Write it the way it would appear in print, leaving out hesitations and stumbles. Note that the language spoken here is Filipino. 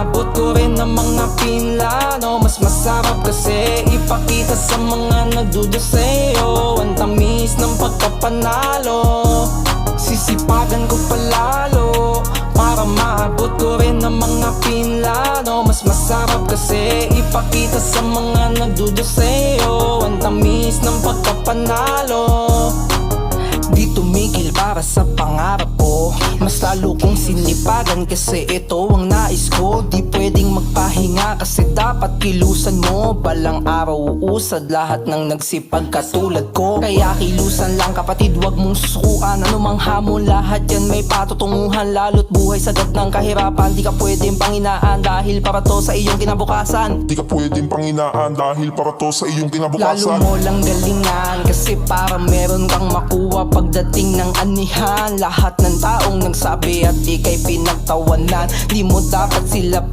Abot ko rin ang mga pinlano. Mas masarap kasi ipakita sa mga nagduda sa'yo ang tamis ng pagkapanalo. Sisipagan ko palalo para maabot ko rin ang mga pinlano. Mas masarap kasi ipakita sa mga nagduda sa'yo ang tamis ng pagkapanalo. Di tumigil para sa pangarap ko, mas lalo kong sinipagan kasi ito ang nais ko. Di pwedeng magpahinga kasi dapat kilusan mo. Balang araw uusad lahat ng nagsipag katulad ko. Kaya kilusan lang kapatid, wag mong susukuan. Anumang hamon, lahat yan may patutunguhan. Lalo't buhay sagad ng kahirapan. Di ka pwedeng panginaan dahil para to sa iyong kinabukasan. Di ka pwedeng panginaan dahil para to sa iyong Lalo kinabukasan. mo lang galingan kasi para meron kang makuha pagdating ng anihan. Lahat ng taong nagsabi at ika'y pinagtawanan, di mo dapat sila